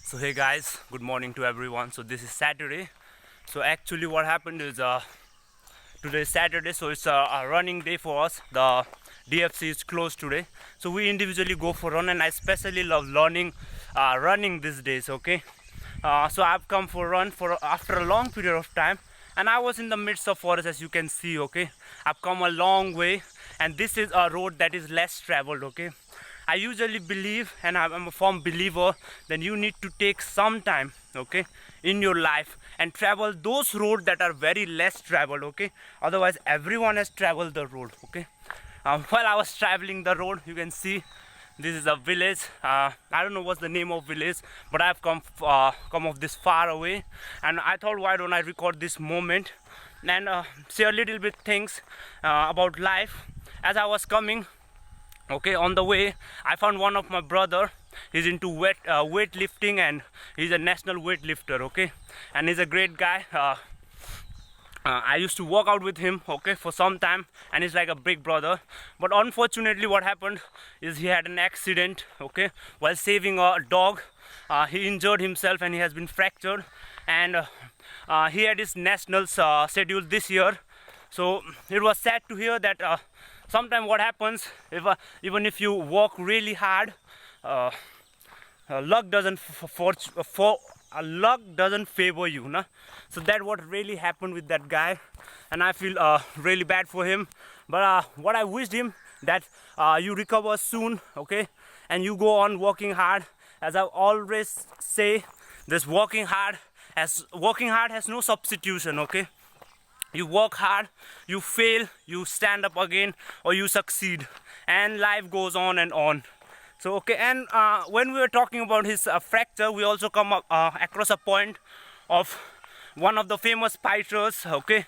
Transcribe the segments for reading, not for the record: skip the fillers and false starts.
So hey guys, good morning to everyone. So this is Saturday. So actually what happened is today is Saturday, so it's a running day for us. The DFC is closed today. So we individually go for run, and I especially love learning running these days, okay? So I've come for run for after a long period of time, and I was in the midst of forest, as you can see, okay? I've come a long way, and this is a road that is less traveled, okay? I usually believe, and I'm a firm believer, that you need to take some time, okay, in your life and travel those roads that are very less traveled, okay? Otherwise, everyone has traveled the road, okay? While I was traveling the road, you can see this is a village. I don't know what's the name of village, but I've come of this far away, and I thought, why don't I record this moment and share a little bit things about life. As I was coming, okay, on the way I found one of my brother. He's into weightlifting, and he's a national weightlifter, okay, and he's a great guy. I used to work out with him, okay, for some time, and he's like a big brother. But unfortunately what happened is he had an accident, okay, while saving a dog. He injured himself and he has been fractured, and he had his nationals scheduled this year. So it was sad to hear that sometimes what happens, if even if you work really hard, luck doesn't luck doesn't favor you, no? So that what really happened with that guy, and I feel really bad for him. But what I wished him that you recover soon, okay, and you go on working hard. As I always say, this working hard has no substitution, okay? You work hard, you fail, you stand up again, or you succeed, and life goes on and on. So okay, and when we were talking about his fracture, we also come across a point of one of the famous fighters, okay,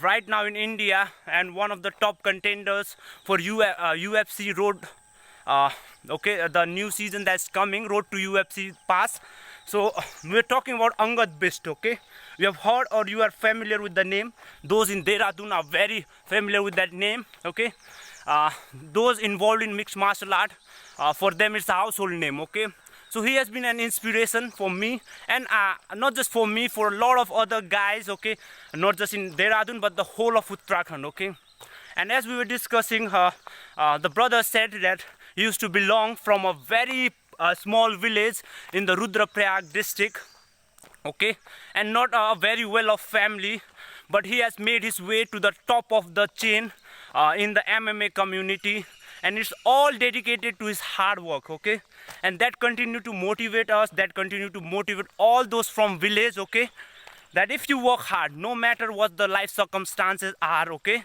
right now in India, and one of the top contenders for UFC road, okay, the new season that's coming, Road to UFC Pass. So we're talking about Angad Bist, okay? You have heard or you are familiar with the name. Those in Dehradun are very familiar with that name, okay? Those involved in mixed martial art, for them it's a household name, okay? So he has been an inspiration for me, and not just for me, for a lot of other guys, okay? Not just in Dehradun, but the whole of Uttarakhand, okay? And as we were discussing, the brother said that he used to belong from a very small village in the Rudraprayag district, okay, and not a very well-off family, but he has made his way to the top of the chain in the MMA community, and it's all dedicated to his hard work, okay, and that continue to motivate us, that continue to motivate all those from village, okay, that if you work hard, no matter what the life circumstances are, okay,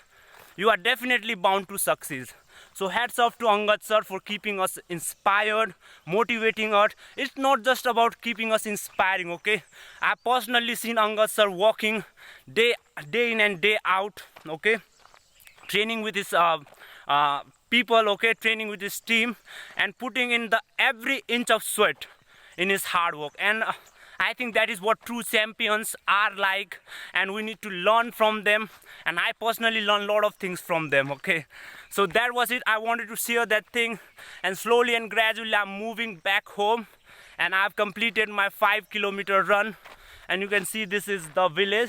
you are definitely bound to succeed. So hats off to Angad sir for keeping us inspired, motivating us. It's not just about keeping us inspiring, okay? I personally seen Angad sir walking day in and day out, okay? Training with his people, okay? Training with his team, and putting in the every inch of sweat in his hard work. And I think that is what true champions are like, and we need to learn from them, and I personally learn a lot of things from them, okay? So that was it. I wanted to share that thing, and slowly and gradually I'm moving back home, and I've completed my 5-kilometer run, and you can see this is the village.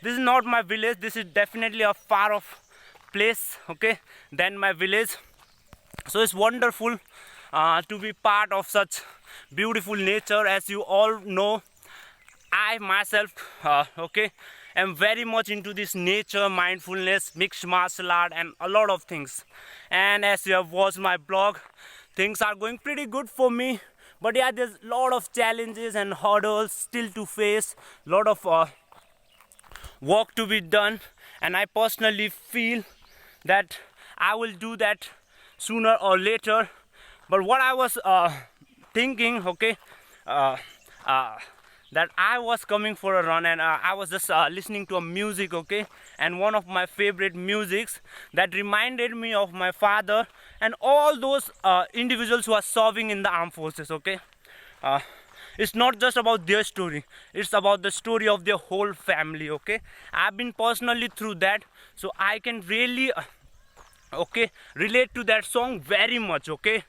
This is not my village, this is definitely a far off place, okay, than my village. So it's wonderful to be part of such beautiful nature. As you all know, I myself, okay, am very much into this nature, mindfulness, mixed martial art, and a lot of things. And as you have watched my blog, things are going pretty good for me. But yeah, there's a lot of challenges and hurdles still to face, a lot of work to be done, and I personally feel that I will do that sooner or later. But what I was thinking, okay, that I was coming for a run, and I was just listening to a music, okay, and one of my favorite musics that reminded me of my father and all those individuals who are serving in the armed forces, okay. It's not just about their story, it's about the story of their whole family, okay. I've been personally through that, so I can really okay, relate to that song very much, okay.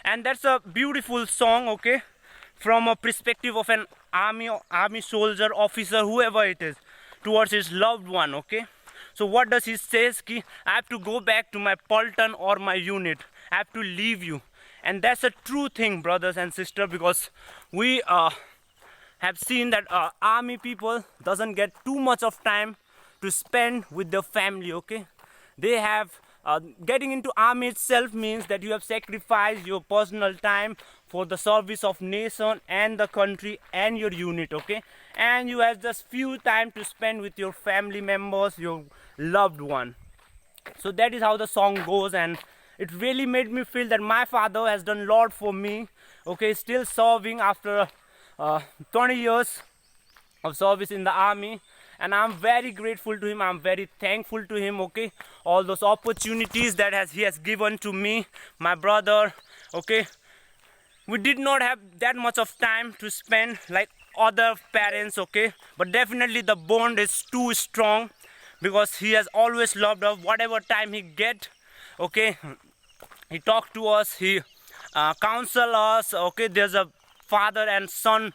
And that's a beautiful song, okay, from a perspective of an army soldier, officer, whoever it is, towards his loved one. Okay, so what does he says? Ki, I have to go back to my Paltan or my unit. I have to leave you. And that's a true thing, brothers and sisters, because we have seen that army people doesn't get too much of time to spend with their family. Okay, they have getting into army itself means that you have sacrificed your personal time for the service of nation and the country and your unit. Okay, and you have just few time to spend with your family members, your loved one. So that is how the song goes, and it really made me feel that my father has done a lot for me. Okay, still serving after 20 years of service in the army, and I'm very grateful to him. I'm very thankful to him. Okay, all those opportunities that he has given to me, my brother. Okay, we did not have that much of time to spend like other parents. Okay, but definitely the bond is too strong, because he has always loved us. Whatever time he get, okay, he talk to us, he counsel us. Okay, there's a father and son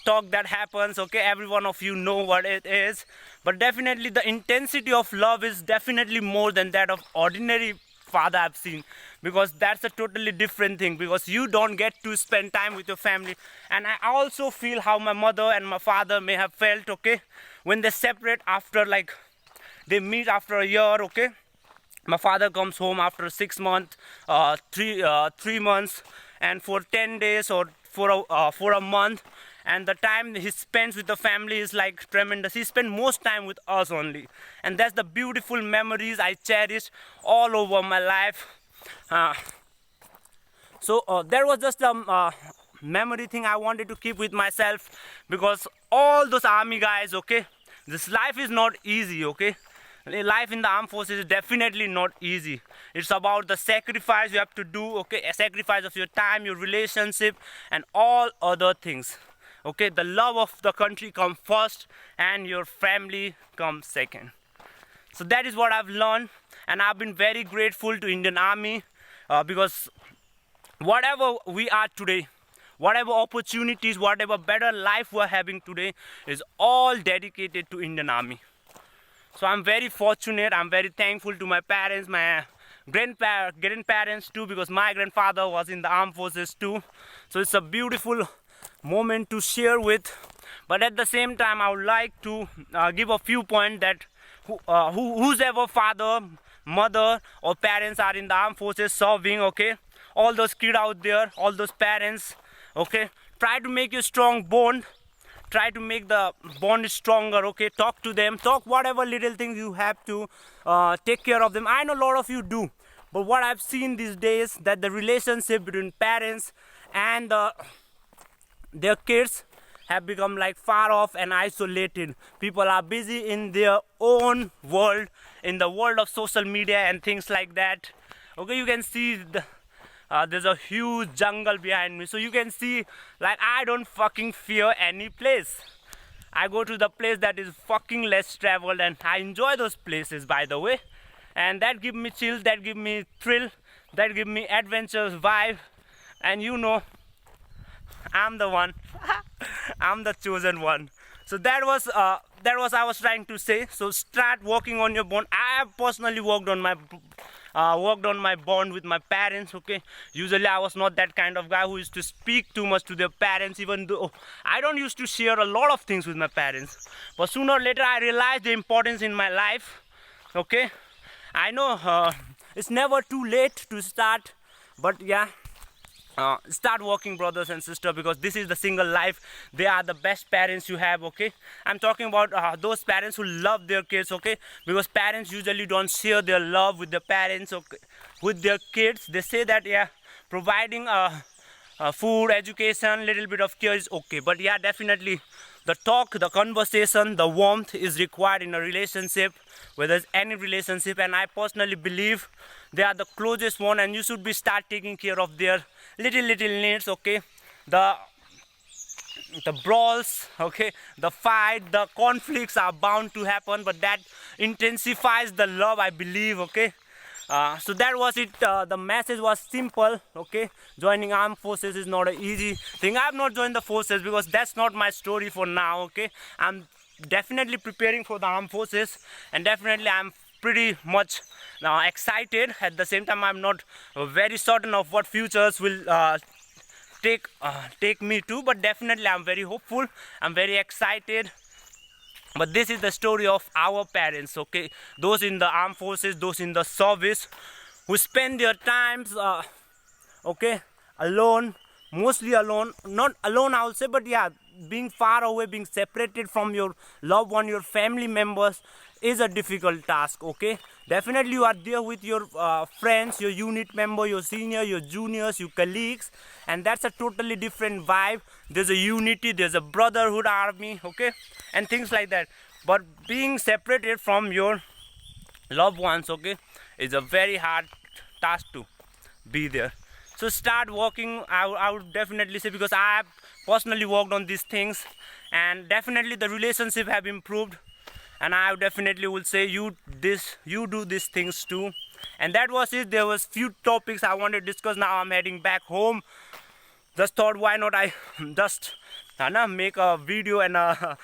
talk that happens. Okay, every one of you know what it is, but definitely the intensity of love is definitely more than that of ordinary father I've seen, because that's a totally different thing, because you don't get to spend time with your family. And I also feel how my mother and my father may have felt, okay, when they separate after, like, they meet after a year. Okay, my father comes home after 6 months, 3 months, and for 10 days or for a month, and the time he spends with the family is like tremendous. He spends most time with us only, and that's the beautiful memories I cherish all over my life. So there was just a memory thing I wanted to keep with myself, because all those army guys, okay, this life is not easy. Okay, life in the armed forces is definitely not easy. It's about the sacrifice you have to do. Okay, a sacrifice of your time, your relationship, and all other things. Okay, the love of the country comes first, and your family comes second. So that is what I've learned, and I've been very grateful to Indian Army, because whatever we are today, whatever opportunities, whatever better life we're having today, is all dedicated to Indian Army. So I'm very fortunate. I'm very thankful to my parents, my grandparents too, because my grandfather was in the armed forces too. So it's a beautiful moment to share with. But at the same time, I would like to give a few points that whoever father, mother, or parents are in the armed forces serving, okay, all those kids out there, all those parents, okay, try to make a strong bond. Try to make the bond stronger. Okay, talk to them, talk whatever little things you have to, take care of them. I know a lot of you do, but what I've seen these days, that the relationship between parents and their kids have become like far off and isolated. People are busy in their own world, in the world of social media and things like that. Okay, you can see there's a huge jungle behind me, so you can see, like, I don't fucking fear any place. I go to the place that is fucking less traveled, and I enjoy those places, by the way, and that give me chills, that give me thrill, that give me adventurous vibe. And you know, I'm the one. I'm the chosen one. So that was I was trying to say. So start working on your bond. I have personally worked on my bond with my parents. Okay, usually I was not that kind of guy who used to speak too much to their parents, even though I don't used to share a lot of things with my parents. But sooner or later I realized the importance in my life. Okay, I know it's never too late to start, but yeah, start working, brothers and sisters, because this is the single life. They are the best parents you have. Okay, I'm talking about those parents who love their kids. Okay, because parents usually don't share their love with their parents, okay, with their kids. They say that, yeah, providing food, education, little bit of care is okay, but yeah, definitely the talk, the conversation, the warmth is required in a relationship, whether it's any relationship. And I personally believe they are the closest one, and you should be start taking care of their little needs. Okay, the brawls, okay, the fight, the conflicts are bound to happen, but that intensifies the love, I believe. Okay, So that was it. The message was simple. Okay, joining armed forces is not an easy thing. I have not joined the forces because that's not my story for now. Okay, I'm definitely preparing for the armed forces, and definitely I'm pretty much excited. At the same time, I'm not very certain of what futures will take me to, but definitely I'm very hopeful. I'm very excited. But this is the story of our parents, okay? Those in the armed forces, those in the service, who spend their times, okay, alone, mostly alone. Not alone, I would say, but yeah, being far away, being separated from your loved one, your family members, is a difficult task, okay? Definitely you are there with your friends, your unit member, your senior, your juniors, your colleagues, and that's a totally different vibe. There's a unity, there's a brotherhood army, okay, and things like that. But being separated from your loved ones, okay, is a very hard task to be there. So start working. I would definitely say, because I have personally worked on these things, and definitely the relationship have improved. And I definitely will say you do these things too. And that was it. There was few topics I wanted to discuss. Now I'm heading back home. Just thought, why not I just make a video and a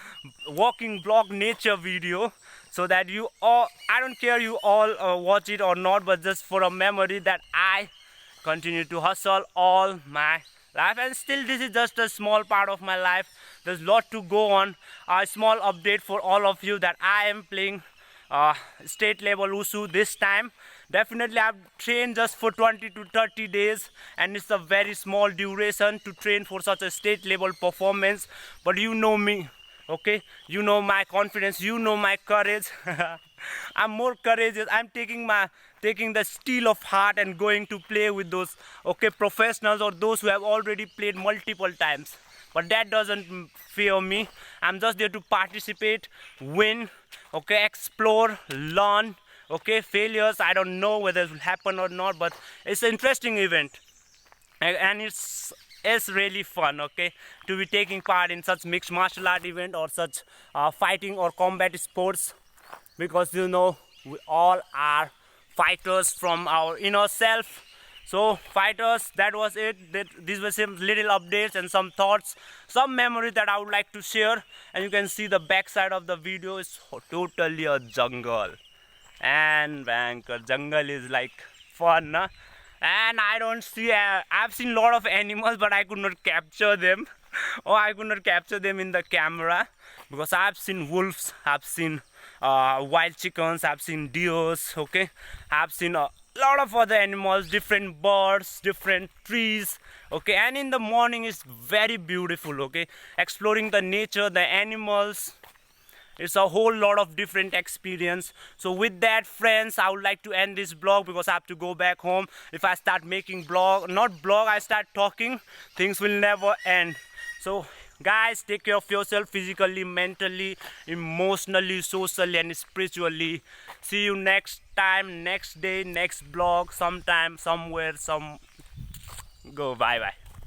walking blog nature video, so that you all, I don't care you all watch it or not, but just for a memory that I continue to hustle all my life. And still, this is just a small part of my life. There's a lot to go on. A small update for all of you that I am playing state level Wushu this time. Definitely I've trained just for 20 to 30 days, and it's a very small duration to train for such a state level performance. But you know me, okay, you know my confidence, you know my courage. I'm more courageous. I'm taking the steel of heart and going to play with those, okay, professionals or those who have already played multiple times. But that doesn't fear me. I'm just there to participate, win, okay, explore, learn, okay. Failures, I don't know whether it will happen or not, but it's an interesting event, and it's really fun, okay, to be taking part in such mixed martial art event or such fighting or combat sports, because you know we all are fighters from our inner self. So fighters, that was it. These were some little updates and some thoughts, some memories that I would like to share. And you can see the back side of the video is totally a jungle, and Vancouver jungle is like fun, huh? And I don't see, I've seen a lot of animals, but I could not capture them or I could not capture them in the camera, because I've seen wolves, I've seen wild chickens, I've seen deers, okay, I've seen a lot of other animals, different birds, different trees, okay. And in the morning it's very beautiful, okay, exploring the nature, the animals. It's a whole lot of different experience. So with that, friends, I would like to end this vlog, because I have to go back home. If I start making I start talking, things will never end. So guys, take care of yourself physically, mentally, emotionally, socially, and spiritually. See you next time, next day, next vlog, sometime, somewhere, go. Bye bye.